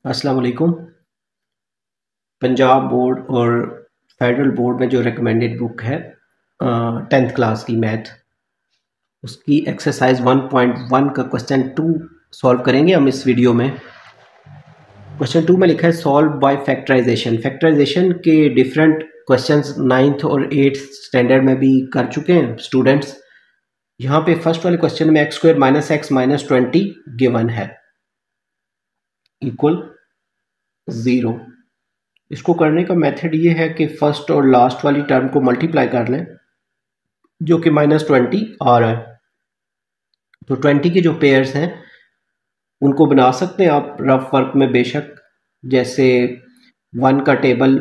अस्सलाम वालेकुम। पंजाब बोर्ड और फेडरल बोर्ड में जो रिकमेंडेड बुक है 10th क्लास की मैथ, उसकी एक्सरसाइज 1.1 का क्वेश्चन 2 सॉल्व करेंगे हम इस वीडियो में। क्वेश्चन 2 में लिखा है सॉल्व बाय फैक्टराइजेशन। फैक्टराइजेशन के डिफरेंट क्वेश्चंस 9th और 8th स्टैंडर्ड में भी कर चुके हैं स्टूडेंट्स। यहाँ पे फर्स्ट वाले क्वेश्चन में x² - x - 20 गिवन है इक्वल 0। इसको करने का मेथड ये है कि फर्स्ट और लास्ट वाली टर्म को मल्टीप्लाई कर लें, जो कि -20 आ रहा है। तो 20 के जो पेयर्स हैं उनको बना सकते हैं आप रफ वर्क में बेशक, जैसे 1 का टेबल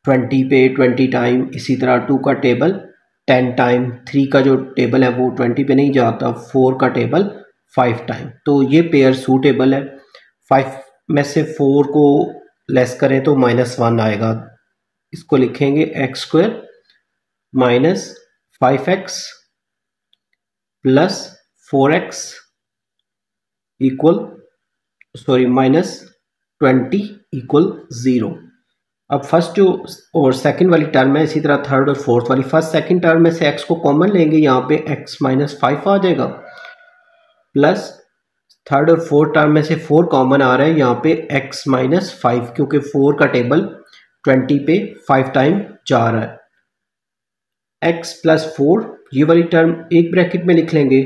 20 पे 20 टाइम, इसी तरह 2 का टेबल 10 टाइम, 3 का जो टेबल है वो 20 पे नहीं जाता, 4 का टेबल 5 टाइम। तो ये पेयर सूटेबल है। 5 में से 4 को लेस करें तो -1 आएगा। इसको लिखेंगे x² - 5x + 4x -20 = 0। अब फर्स्ट जो और सेकंड वाली टर्म है, इसी तरह थर्ड और फोर्थ वाली, फर्स्ट सेकंड टर्म में से x को कॉमन लेंगे, यहाँ पे x - 5 आ जाएगा, प्लस थर्ड और फोर्थ टर्म में से 4 कॉमन आ रहा है, यहाँ पे x - 5, क्योंकि 4 का टेबल 20 पे 5 टाइम जा रहा है। x + 4 ये वाली टर्म एक ब्रैकेट में लिख लेंगे।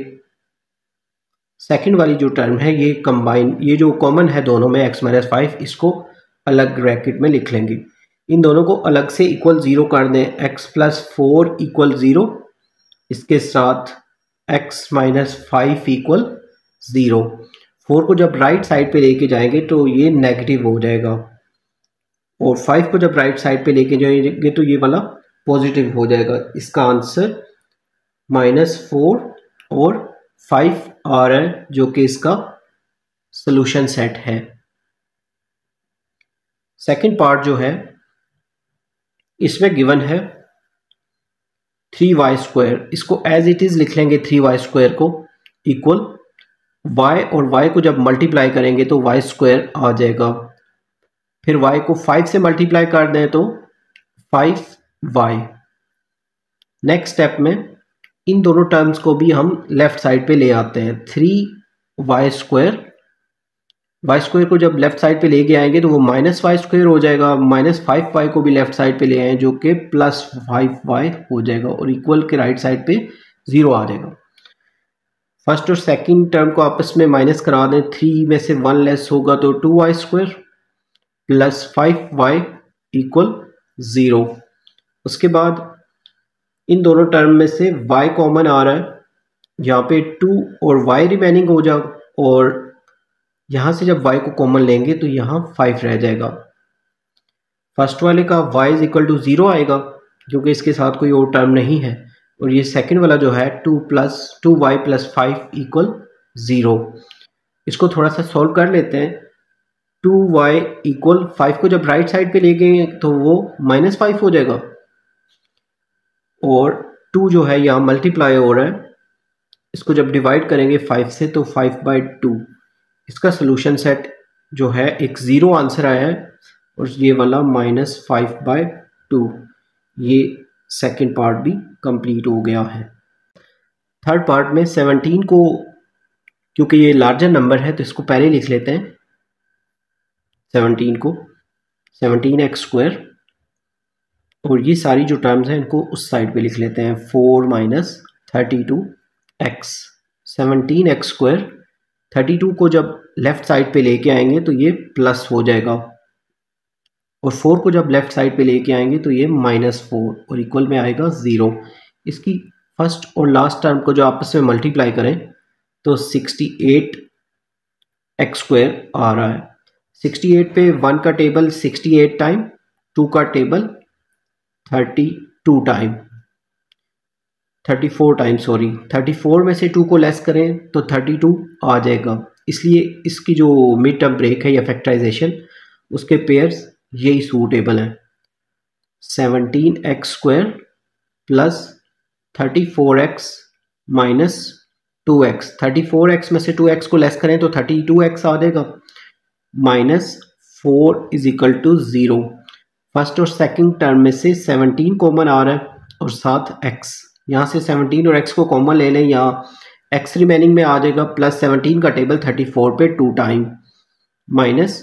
सेकंड वाली जो टर्म है ये कंबाइन, ये जो कॉमन है दोनों में x - 5, इसको अलग ब्रैकेट में लिख लेंगे। इन दोनों को अलग से इक्वल 0 कर दें। x + 4 = 0, इसके साथ x - 5 = 0। 4 को जब राइट साइड पे लेके जाएंगे तो ये नेगेटिव हो जाएगा, और 5 को जब राइट साइड पे लेके जाएंगे तो ये वाला पॉजिटिव हो जाएगा। इसका आंसर -4 और 5 आ रहा है, जो कि इसका सोल्यूशन सेट है। सेकंड पार्ट जो है इसमें गिवन है 3y²। इसको एज इट इज लिख लेंगे, 3y² को इक्वल y, और y को जब मल्टीप्लाई करेंगे तो y² आ जाएगा। फिर y को 5 से मल्टीप्लाई कर दें तो 5y। नेक्स्ट स्टेप में इन दोनों टर्म्स को भी हम लेफ्ट साइड पे ले आते हैं। 3y², y² को जब लेफ्ट साइड पे लेके आएंगे तो वो -y² हो जाएगा। -5y को भी लेफ्ट साइड पे ले आए, जो कि +5y हो जाएगा, और इक्वल के राइट साइड पे 0 आ जाएगा। फर्स्ट और सेकंड टर्म को आपस में माइनस करा दें। 3 में से 1 लेस होगा तो 2y² + 5y = 0। उसके बाद इन दोनों टर्म में से y कॉमन आ रहा है, यहाँ पे 2 और y रिमेनिंग हो जाएगा, और यहाँ से जब y को कॉमन लेंगे तो यहाँ 5 रह जाएगा। फर्स्ट वाले का y = 0 आएगा, क्योंकि इसके साथ कोई और टर्म नहीं है, और ये सेकंड वाला जो है 2y + 5 = 0। इसको थोड़ा सा सॉल्व कर लेते हैं। 2y = 5 को जब राइट साइड पे ले गए तो वो -5 हो जाएगा, और 2 जो है यहाँ मल्टीप्लाई हो रहा है, इसको जब डिवाइड करेंगे 5 से तो 5/2। इसका सोल्यूशन सेट जो है एक 0 आंसर आया है, और ये वाला -5/2। ये सेकंड पार्ट भी कंप्लीट हो गया है। थर्ड पार्ट में 17 को, क्योंकि ये लार्जर नंबर है तो इसको पहले लिख लेते हैं। 17 को 17x², और ये सारी जो टर्म्स हैं इनको उस साइड पे लिख लेते हैं। 4 - 32x। 17x², 32 को जब लेफ्ट साइड पे लेके आएंगे तो ये प्लस हो जाएगा, और 4 को जब लेफ्ट साइड पे लेके आएंगे तो ये -4, और इक्वल में आएगा 0। इसकी फर्स्ट और लास्ट टर्म को जो आपस में मल्टीप्लाई करें तो 68x² आ रहा है। 68 पे 1 का टेबल 68 टाइम, 2 का टेबल 32 टाइम, 34 टाइम, सॉरी 34 में से 2 को लेस करें तो 32 आ जाएगा। इसलिए इसकी जो मिड टर्म ब्रेक है या फैक्टराइजेशन, उसके पेयर्स यही सूटेबल हैं। 17x² + 34x - 2x। 34x में से 2x को लेस करें तो 32x आ जाएगा, 4 इज इक्वल टू 0। फर्स्ट और सेकंड टर्म में से 17 कॉमन आ रहा है और साथ x, यहाँ से 17 और x को कॉमन ले लें, यहाँ x रिमेनिंग में आ जाएगा प्लस 17 का टेबल 34 पे 2 टाइम, माइनस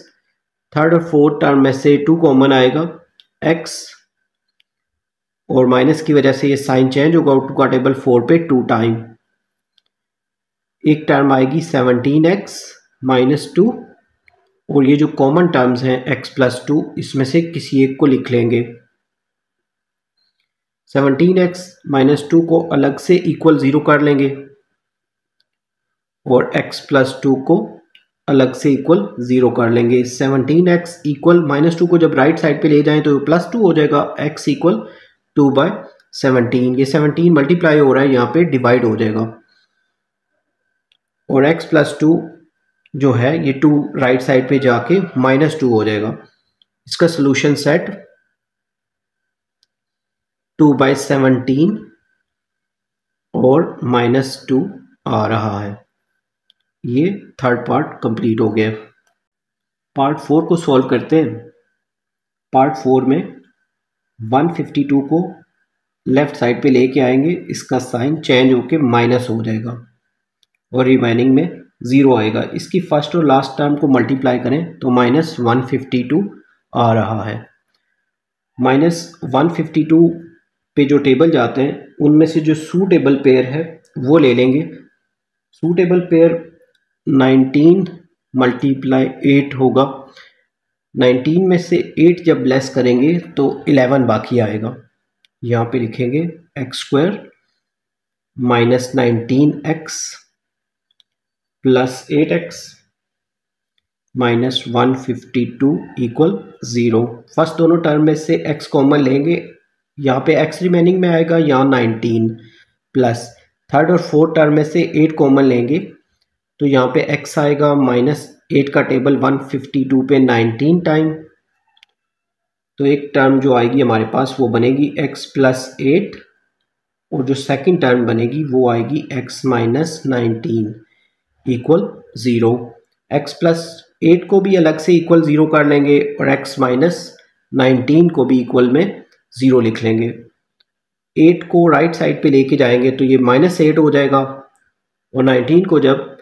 थर्ड और फोर्थ टर्म में से 2 कॉमन आएगा, x और माइनस की वजह से ये साइन चेंज होगा, 2 का टेबल 4 पे 2 टाइम, एक टर्म आएगी 17x माइनस 2 और ये जो कॉमन टर्म्स हैं x प्लस 2 इसमें से किसी एक को लिख लेंगे। 17x माइनस 2 को अलग से इक्वल 0 कर लेंगे और x प्लस 2 को अलग से इक्वल 0 कर लेंगे। 17x इक्वल माइनस 2 को जब राइट साइड पे ले जाएं तो प्लस 2 हो जाएगा, x इक्वल 2/17। ये 17 मल्टीप्लाई हो रहा है, यहाँ पे डिवाइड हो जाएगा और x प्लस 2 जो है ये 2 राइट साइड पे जाके -2 हो जाएगा। इसका सोल्यूशन सेट 2/17 और -2 आ रहा है। ये थर्ड पार्ट कंप्लीट हो गया। पार्ट 4 को सॉल्व करते हैं। पार्ट 4 में 152 को लेफ्ट साइड पे लेके आएंगे, इसका साइन चेंज होके माइनस हो जाएगा और रिमेनिंग में 0 आएगा। इसकी फर्स्ट और लास्ट टर्म को मल्टीप्लाई करें तो -152 आ रहा है। -152 पे जो टेबल जाते हैं उनमें से जो सूटेबल पेयर है वो ले लेंगे। सूटेबल पेयर 19 मल्टीप्लाई 8 होगा। 19 में से 8 जब लेस करेंगे तो 11 बाकी आएगा। यहाँ पे लिखेंगे x² minus 19x plus 8x minus 152 equal 0। First दोनों टर्म में से x कॉमन लेंगे, यहाँ पे x रिमेनिंग में आएगा, यहाँ 19 प्लस थर्ड और फोर्थ टर्म में से 8 कॉमन लेंगे तो यहाँ पे x आएगा -8 का टेबल 152 पे 19 टाइम, तो एक टर्म जो आएगी हमारे पास वो बनेगी x प्लस 8 और जो सेकंड टर्म बनेगी वो आएगी x minus 19 equal 0। x plus 8 को भी अलग से इक्वल 0 कर लेंगे और x माइनस 19 को भी इक्वल में 0 लिख लेंगे। 8 को राइट साइड पे लेके जाएंगे तो ये -8 हो जाएगा और 19 को जब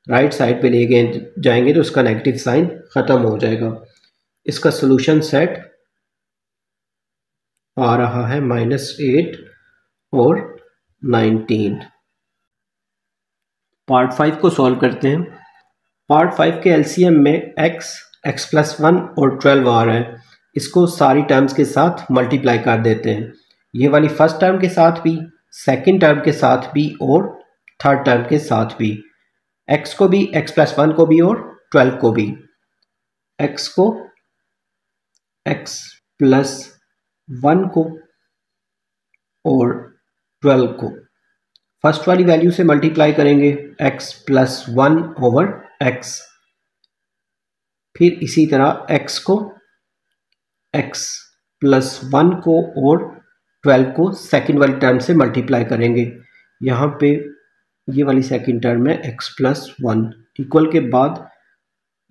राइट साइड पे लेके जाएंगे तो उसका नेगेटिव साइन ख़त्म हो जाएगा। इसका सोल्यूशन सेट आ रहा है -8 और 19। पार्ट 5 को सॉल्व करते हैं। पार्ट 5 के एलसीएम में x प्लस 1 और 12 आ रहा है। इसको सारी टर्म्स के साथ मल्टीप्लाई कर देते हैं। ये वाली फर्स्ट टर्म के साथ भी, सेकंड टर्म के साथ भी और थर्ड टर्म के साथ भी। x को भी, x प्लस 1 को भी और 12 को भी। x को x प्लस 1 को और 12 को फर्स्ट वाली वैल्यू से मल्टीप्लाई करेंगे, x प्लस 1 ओवर x। फिर इसी तरह x को x प्लस 1 को और 12 को सेकेंड वाली टर्म से मल्टीप्लाई करेंगे। यहाँ पे ये वाली सेकेंड टर्म है x प्लस 1 इक्वल के बाद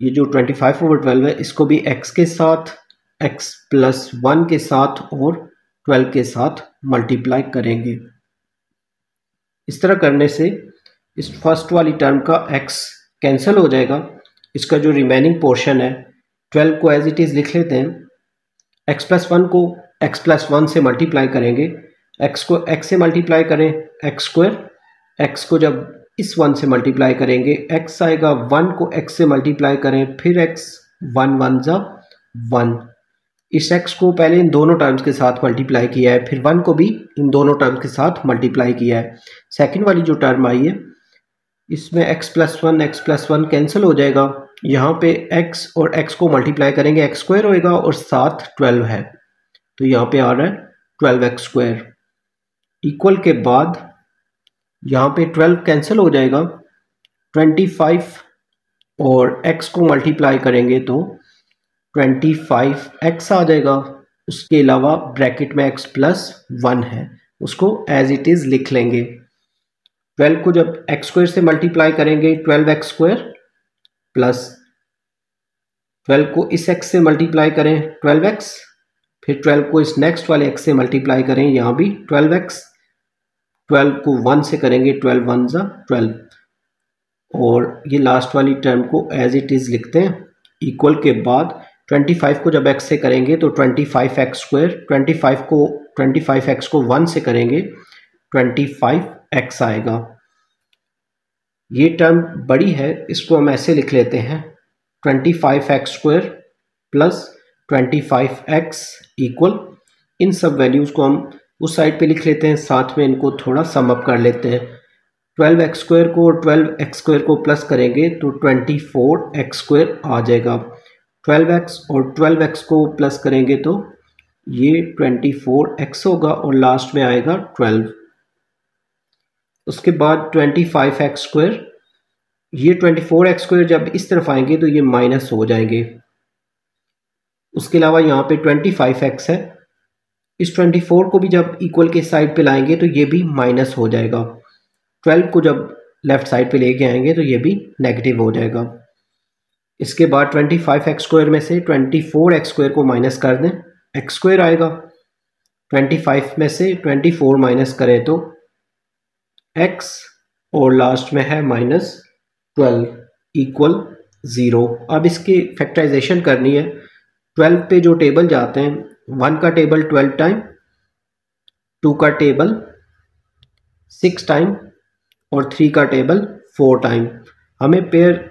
ये जो 25 ओवर 12 है इसको भी x के साथ, x प्लस 1 के साथ और 12 के साथ मल्टीप्लाई करेंगे। इस तरह करने से इस फर्स्ट वाली टर्म का x कैंसिल हो जाएगा। इसका जो रिमेनिंग पोर्शन है 12 को एज इट इज़ लिख लेते हैं। x प्लस 1 को x प्लस 1 से मल्टीप्लाई करेंगे, x को x से मल्टीप्लाई करें x², x को जब इस 1 से मल्टीप्लाई करेंगे x आएगा, 1 को x से मल्टीप्लाई करें फिर x, 1 1 जा 1। इस x को पहले इन दोनों टर्म्स के साथ मल्टीप्लाई किया है, फिर 1 को भी इन दोनों टर्म्स के साथ मल्टीप्लाई किया है। सेकंड वाली जो टर्म आई है इसमें x प्लस 1 कैंसिल हो जाएगा। यहाँ पे x और x को मल्टीप्लाई करेंगे, x² होएगा और साथ 12 है तो यहाँ पे आ रहा है 12x² इक्वल के बाद यहाँ पे 12 कैंसिल हो जाएगा, 25 और x को मल्टीप्लाई करेंगे तो 25x आ जाएगा। उसके अलावा ब्रैकेट में x प्लस 1 है, उसको एज इट इज़ लिख लेंगे। 12 को जब x² से मल्टीप्लाई करेंगे 12x² प्लस 12 को इस x से मल्टीप्लाई करें 12x, फिर 12 को इस नेक्स्ट वाले x से मल्टीप्लाई करें, यहाँ भी 12x, 12 को 1 से करेंगे 12 1 ज़ा 12, और ये लास्ट वाली टर्म को एज इट इज़ लिखते हैं। इक्वल के बाद 25 को जब x से करेंगे तो 25x स्क्वायर, 25x को 1 से करेंगे 25x आएगा। ये टर्म बड़ी है, इसको हम ऐसे लिख लेते हैं 25x square plus 25x equal, इन सब वैल्यूज़ को हम उस साइड पे लिख लेते हैं, साथ में इनको थोड़ा सम अप कर लेते हैं। 12x स्क्वायर को और 12x स्क्वायर को प्लस करेंगे तो 24x स्क्वायर आ जाएगा। 12x और 12x को प्लस करेंगे तो ये 24x होगा और लास्ट में आएगा 12। उसके बाद 25x स्क्वायर, ये 24x स्क्वायर जब इस तरफ आएंगे तो ये माइनस हो जाएंगे। उसके अलावा यहाँ पे 25x है, इस 24 को भी जब इक्वल के साइड पे लाएंगे तो ये भी माइनस हो जाएगा। 12 को जब लेफ्ट साइड पे लेके आएंगे तो ये भी नेगेटिव हो जाएगा। इसके बाद 25x स्क्वायर में से 24x स्क्वायर को माइनस कर दें, x स्क्वायर आएगा। 25 में से 24 माइनस करें तो x, और लास्ट में है -12 इक्वल 0। अब इसकी फैक्टराइजेशन करनी है। 12 पे जो टेबल जाते हैं, 1 का टेबल 12 टाइम, 2 का टेबल 6 टाइम और 3 का टेबल 4 टाइम। हमें पेयर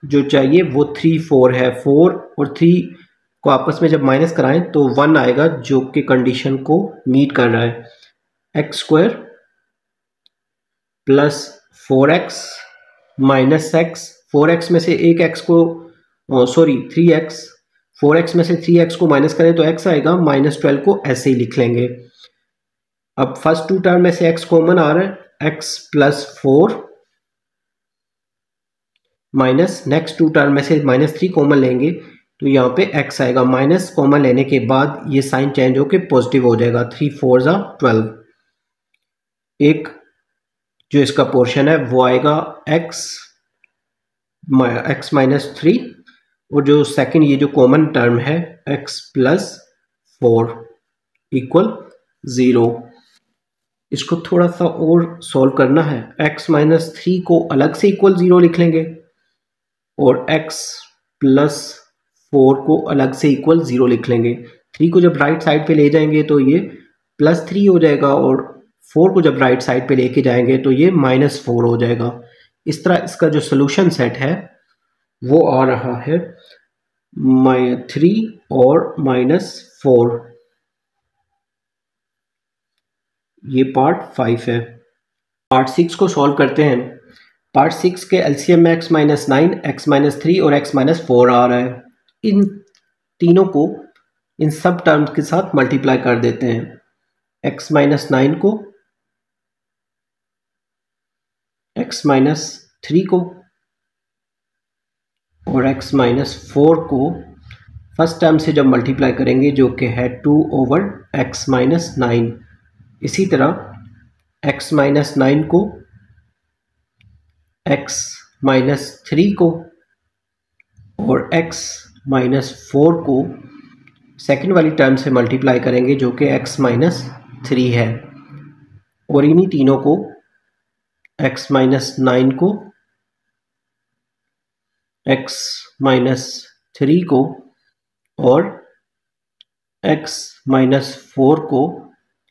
जो चाहिए वो 3 4 है। 4 और 3 को आपस में जब माइनस कराएं तो 1 आएगा जो कि कंडीशन को मीट कर रहा है। x square plus 4x minus x, 4x में से एक x को 3x, 4x में से 3x को माइनस करें तो x आएगा, -12 को ऐसे ही लिख लेंगे। अब फर्स्ट 2 टर्म में से x कॉमन आ रहा है, x plus 4 minus next 2 term में से -3 कॉमन लेंगे तो यहाँ पे x आएगा। माइनस कॉमन लेने के बाद ये साइन चेंज होके पॉजिटिव हो जाएगा, 3 4 ज़ा 12। एक जो इसका पोर्शन है वो आएगा x -3, और जो सेकंड ये जो कॉमन टर्म है x प्लस 4 इक्वल 0। इसको थोड़ा सा और सॉल्व करना है। x -3 को अलग से इक्वल 0 लिख लेंगे और x प्लस 4 को अलग से इक्वल 0 लिख लेंगे। 3 को जब राइट साइड पे ले जाएंगे तो ये +3 हो जाएगा, और 4 को जब राइट साइड पे लेके जाएंगे तो ये -4 हो जाएगा। इस तरह इसका जो सोल्यूशन सेट है वो आ रहा है 3 और -4। ये पार्ट 5 है। पार्ट 6 को सॉल्व करते हैं। पार्ट 6 के एलसीएम में x -9, x -3 और x -4 आ रहा है। इन तीनों को इन सब टर्म्स के साथ मल्टीप्लाई कर देते हैं। x -9 को, x -3 को और x -4 को फर्स्ट टर्म से जब मल्टीप्लाई करेंगे जो कि है 2/x -9। इसी तरह x -9 को, x -3 को और x -4 को सेकेंड वाली टर्म से मल्टीप्लाई करेंगे जो कि x -3 है, और इन्हीं तीनों को x -9 को, x -3 को और x -4 को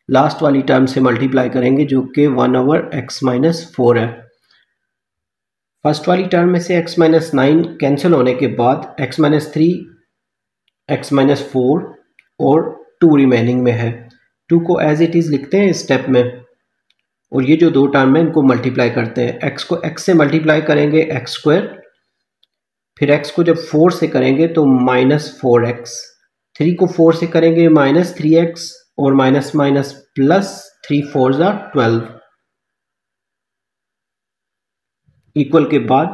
लास्ट वाली टर्म से मल्टीप्लाई करेंगे जो कि 1/x -4 है। फर्स्ट वाली टर्म में से x -9 कैंसिल होने के बाद x -3, x -4 और 2 रिमेनिंग में है। 2 को एज इट इज़ लिखते हैं इस स्टेप में, और ये जो 2 टर्म है इनको मल्टीप्लाई करते हैं। x को x से मल्टीप्लाई करेंगे x स्क्वायर, फिर x को जब 4 से करेंगे तो -4x, 3 को 4 से करेंगे -3x और माइनस माइनस प्लस 3 4 ज़ा 12 इक्वल के बाद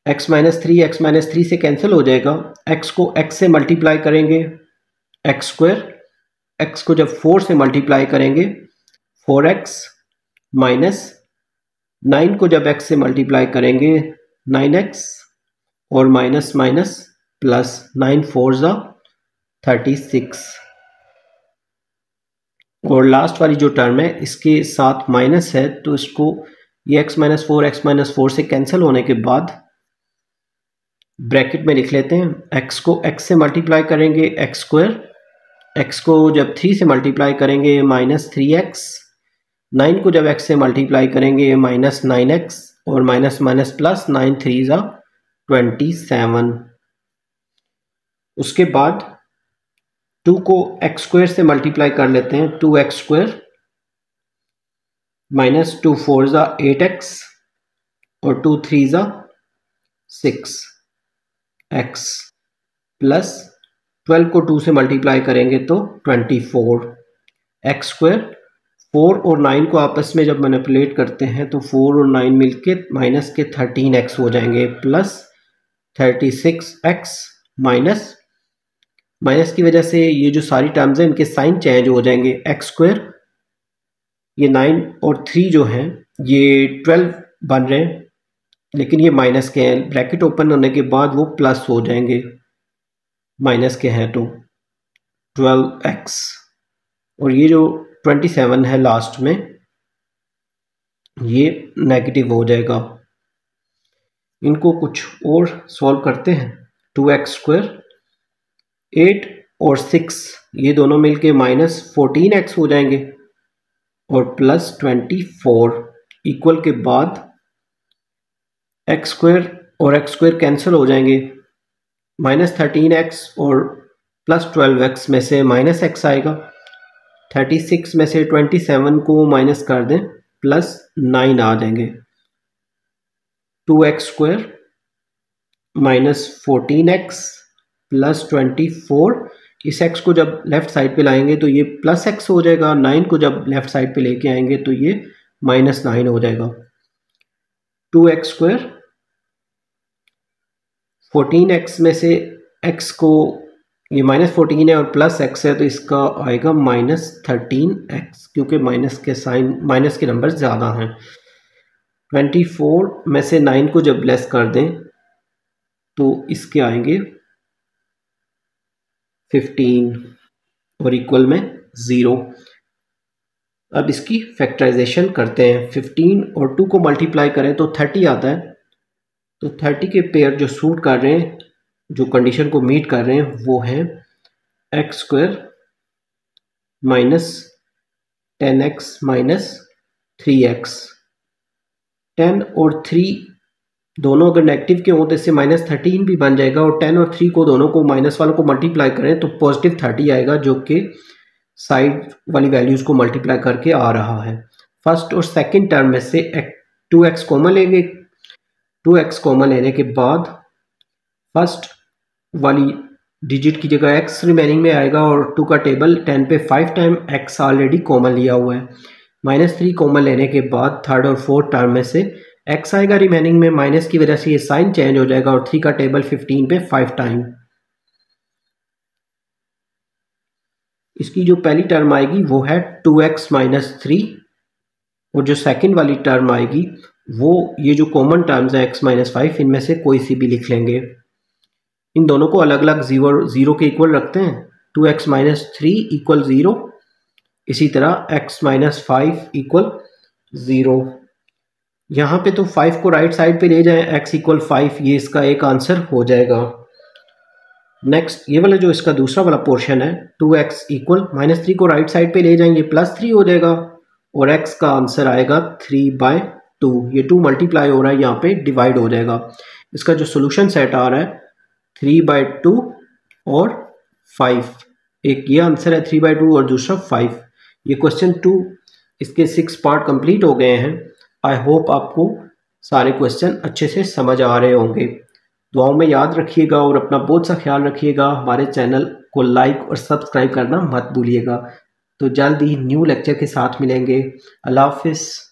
x -3 से कैंसिल हो जाएगा। x को x से मल्टीप्लाई करेंगे x स्क्वायर, x को जब 4 से मल्टीप्लाई करेंगे 4x माइनस 9 को जब x से मल्टीप्लाई करेंगे 9x और माइनस माइनस प्लस 9 4 ज़ा 36, और लास्ट वाली जो टर्म है इसके साथ माइनस है तो इसको ये x -4 से कैंसिल होने के बाद ब्रैकेट में लिख लेते हैं। x को x से मल्टीप्लाई करेंगे x², x को जब 3 से मल्टीप्लाई करेंगे -3x, 9 को जब x से मल्टीप्लाई करेंगे -9x, और माइनस माइनस प्लस 9 3 ज़ा 27। उसके बाद 2 को x² से मल्टीप्लाई कर लेते हैं, 2x² माइनस 2 4 ज़ा 8x, और 2 3 ज़ा 6x, प्लस 12 को 2 से मल्टीप्लाई करेंगे तो 24। x², 4 और 9 को आपस में जब मैनिपुलेट करते हैं तो 4 और 9 मिलके माइनस के 13x हो जाएंगे, प्लस 36x, माइनस की वजह से ये जो सारी टर्म्स हैं इनके साइन चेंज हो जाएंगे। x², ये 9 और 3 जो हैं ये 12 बन रहे हैं, लेकिन ये माइनस के हैं, ब्रैकेट ओपन होने के बाद वो प्लस हो जाएंगे, माइनस के हैं तो 12x, और ये जो 27 है लास्ट में ये नेगेटिव हो जाएगा। इनको कुछ और सॉल्व करते हैं। 2x², 8 और 6 ये दोनों मिलके -14x हो जाएंगे, और प्लस 24 इक्वल के बाद x² और x² कैंसिल हो जाएंगे, -13x और प्लस 12x में से -x आएगा, 36 में से 27 को माइनस कर दें प्लस 9 आ जाएंगे। 2x² -14x प्लस 24, इस x को जब लेफ्ट साइड पे लाएंगे तो ये प्लस x हो जाएगा, 9 को जब लेफ्ट साइड पे लेके आएंगे तो ये -9 हो जाएगा। 2x², 14x में से x को, ये -14 है और प्लस x है तो इसका आएगा -13x, क्योंकि माइनस के साइन, माइनस के नंबर ज़्यादा हैं। 24 में से 9 को जब लेस कर दें तो इसके आएंगे 15 और इक्वल में 0। अब इसकी फैक्टराइजेशन करते हैं। 15 और 2 को मल्टीप्लाई करें तो 30 आता है, तो 30 के पेयर जो सूट कर रहे हैं, जो कंडीशन को मीट कर रहे हैं, वो है x² -10x -3x। 10 और 3 दोनों अगर नेगेटिव के हों तो इससे -13 भी बन जाएगा, और 10 और 3 को दोनों को माइनस वालों को मल्टीप्लाई करें तो पॉजिटिव 30 आएगा, जो कि साइड वाली वैल्यूज़ को मल्टीप्लाई करके आ रहा है। फर्स्ट और सेकंड टर्म में से 2x कॉमन लेंगे, 2x कॉमन लेने के बाद फर्स्ट वाली डिजिट की जगह x रिमेनिंग में आएगा, और 2 का टेबल 10 पे 5 टाइम x ऑलरेडी कॉमन लिया हुआ है। -3 कॉमन लेने के बाद थर्ड और फोर्थ टर्म में से x आएगा रिमेनिंग में, माइनस की वजह से ये साइन चेंज हो जाएगा, और 3 का टेबल 15 पे 5 टाइम। इसकी जो पहली टर्म आएगी वो है 2x -3, और जो सेकंड वाली टर्म आएगी वो ये जो कॉमन टर्म्स है x -5, इनमें से कोई सी भी लिख लेंगे। इन दोनों को अलग अलग 0 के इक्वल रखते हैं। 2x -3 इक्वल 0, इसी तरह x -5 इक्वल 0। यहाँ पे तो 5 को राइट साइड पे ले जाएं, x इक्वल 5, ये इसका एक आंसर हो जाएगा। नेक्स्ट ये वाला जो इसका दूसरा वाला पोर्शन है, 2x इक्वल -3 को राइट साइड पे ले जाएंगे, +3 हो जाएगा, और x का आंसर आएगा 3/2। ये 2 मल्टीप्लाई हो रहा है, यहाँ पे डिवाइड हो जाएगा। इसका जो सोल्यूशन सेट आ रहा है 3/2 और 5, एक ये आंसर है 3/2 और दूसरा 5। ये क्वेश्चन 2 इसके 6 पार्ट कंप्लीट हो गए हैं। आई होप आपको सारे क्वेश्चन अच्छे से समझ आ रहे होंगे। दुआओं में याद रखिएगा और अपना बहुत सा ख्याल रखिएगा। हमारे चैनल को लाइक और सब्सक्राइब करना मत भूलिएगा। तो जल्द ही न्यू लेक्चर के साथ मिलेंगे। अल्लाह हाफिज़।